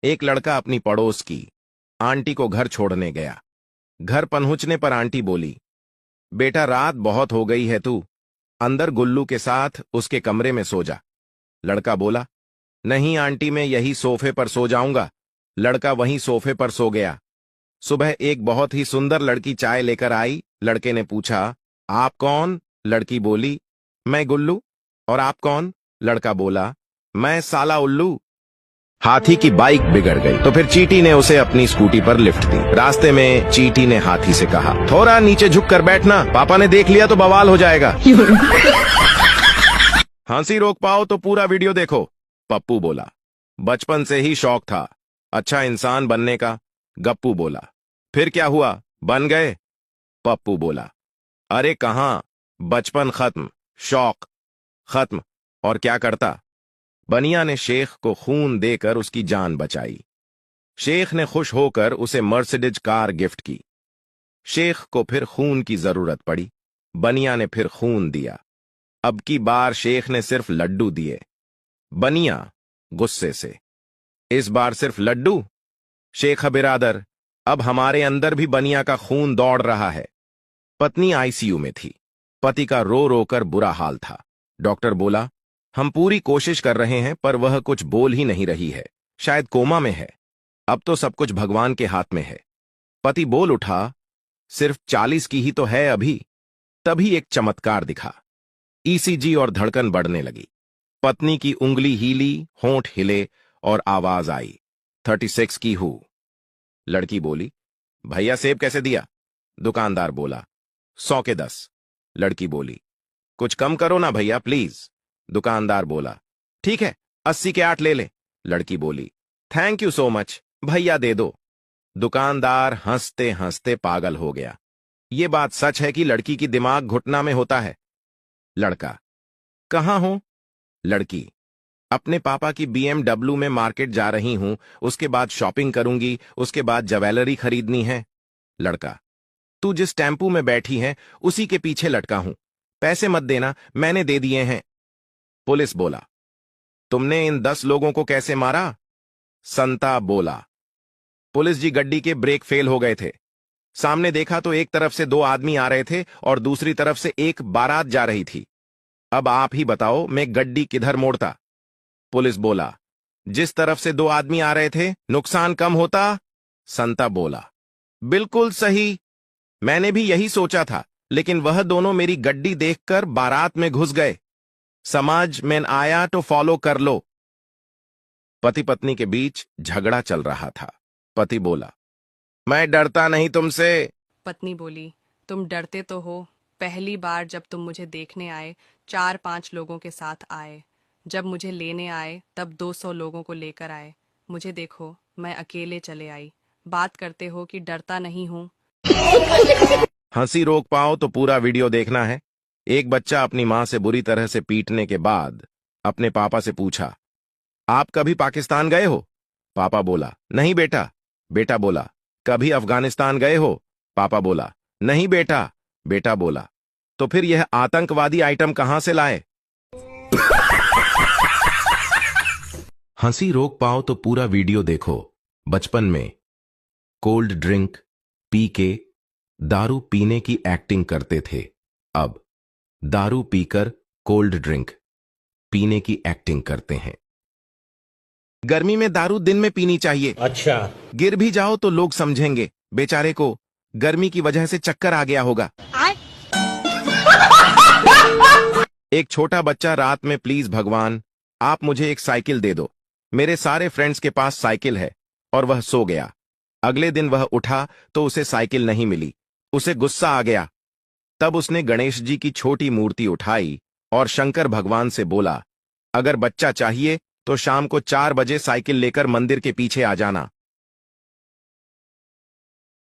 एक लड़का अपनी पड़ोस की आंटी को घर छोड़ने गया। घर पहुंचने पर आंटी बोली, बेटा रात बहुत हो गई है, तू अंदर गुल्लू के साथ उसके कमरे में सो जा। लड़का बोला, नहीं आंटी, मैं यही सोफे पर सो जाऊंगा। लड़का वहीं सोफे पर सो गया। सुबह एक बहुत ही सुंदर लड़की चाय लेकर आई। लड़के ने पूछा, आप कौन? लड़की बोली, मैं गुल्लू। और आप कौन? लड़का बोला, मैं साला उल्लू। हाथी की बाइक बिगड़ गई तो फिर चींटी ने उसे अपनी स्कूटी पर लिफ्ट दी। रास्ते में चींटी ने हाथी से कहा, थोड़ा नीचे झुक कर बैठना, पापा ने देख लिया तो बवाल हो जाएगा। हंसी रोक पाओ तो पूरा वीडियो देखो। पप्पू बोला, बचपन से ही शौक था अच्छा इंसान बनने का। गप्पू बोला, फिर क्या हुआ, बन गए? पप्पू बोला, अरे कहां, बचपन खत्म, शौक खत्म, और क्या करता? बनिया ने शेख को खून देकर उसकी जान बचाई। शेख ने खुश होकर उसे मर्सिडीज कार गिफ्ट की। शेख को फिर खून की जरूरत पड़ी। बनिया ने फिर खून दिया। अब की बार शेख ने सिर्फ लड्डू दिए। बनिया गुस्से से, इस बार सिर्फ लड्डू? शेख बिरादर, अब हमारे अंदर भी बनिया का खून दौड़ रहा है। पत्नी आईसीयू में थी। पति का रो रो कर बुरा हाल था। डॉक्टर बोला, हम पूरी कोशिश कर रहे हैं पर वह कुछ बोल ही नहीं रही है, शायद कोमा में है। अब तो सब कुछ भगवान के हाथ में है। पति बोल उठा, सिर्फ 40 की ही तो है अभी। तभी एक चमत्कार दिखा। ईसीजी और धड़कन बढ़ने लगी। पत्नी की उंगली हीली, होंठ हिले और आवाज आई, 36 की हूं। लड़की बोली, भैया सेब कैसे दिया? दुकानदार बोला, 100 के 10। लड़की बोली, कुछ कम करो ना भैया प्लीज। दुकानदार बोला, ठीक है 80 के 8 ले ले। लड़की बोली, थैंक यू सो मच, भैया दे दो। दुकानदार हंसते हंसते पागल हो गया। ये बात सच है कि लड़की की दिमाग घुटना में होता है। लड़का, कहां हो? लड़की, अपने पापा की BMW में मार्केट जा रही हूं, उसके बाद शॉपिंग करूंगी, उसके बाद ज्वेलरी खरीदनी है। लड़का, तू जिस टेम्पू में बैठी है उसी के पीछे लटका हूं, पैसे मत देना, मैंने दे दिए हैं। पुलिस बोला, तुमने इन 10 लोगों को कैसे मारा? संता बोला, पुलिस जी गड्डी के ब्रेक फेल हो गए थे। सामने देखा तो एक तरफ से 2 आदमी आ रहे थे और दूसरी तरफ से एक बारात जा रही थी। अब आप ही बताओ मैं गड्डी किधर मोड़ता? पुलिस बोला, जिस तरफ से 2 आदमी आ रहे थे नुकसान कम होता। संता बोला, बिल्कुल सही, मैंने भी यही सोचा था, लेकिन वह दोनों मेरी गड्डी देखकर बारात में घुस गए। समाज में आया तो फॉलो कर लो। पति पत्नी के बीच झगड़ा चल रहा था। पति बोला, मैं डरता नहीं तुमसे। पत्नी बोली, तुम डरते तो हो। पहली बार जब तुम मुझे देखने आए 4-5 लोगों के साथ आए। जब मुझे लेने आए तब 200 लोगों को लेकर आए। मुझे देखो, मैं अकेले चले आई। बात करते हो कि डरता नहीं हूं। हंसी रोक पाओ तो पूरा वीडियो देखना है। एक बच्चा अपनी मां से बुरी तरह से पीटने के बाद अपने पापा से पूछा, आप कभी पाकिस्तान गए हो? पापा बोला, नहीं बेटा। बेटा बोला, कभी अफगानिस्तान गए हो? पापा बोला, नहीं बेटा। बेटा बोला, तो फिर यह आतंकवादी आइटम कहां से लाए? हंसी रोक पाओ तो पूरा वीडियो देखो। बचपन में कोल्ड ड्रिंक पी के दारू पीने की एक्टिंग करते थे। अब दारू पीकर कोल्ड ड्रिंक पीने की एक्टिंग करते हैं। गर्मी में दारू दिन में पीनी चाहिए। अच्छा, गिर भी जाओ तो लोग समझेंगे बेचारे को गर्मी की वजह से चक्कर आ गया होगा। एक छोटा बच्चा रात में, प्लीज भगवान आप मुझे एक साइकिल दे दो, मेरे सारे फ्रेंड्स के पास साइकिल है, और वह सो गया। अगले दिन वह उठा तो उसे साइकिल नहीं मिली। उसे गुस्सा आ गया। तब उसने गणेश जी की छोटी मूर्ति उठाई और शंकर भगवान से बोला, अगर बच्चा चाहिए तो शाम को 4 बजे साइकिल लेकर मंदिर के पीछे आ जाना।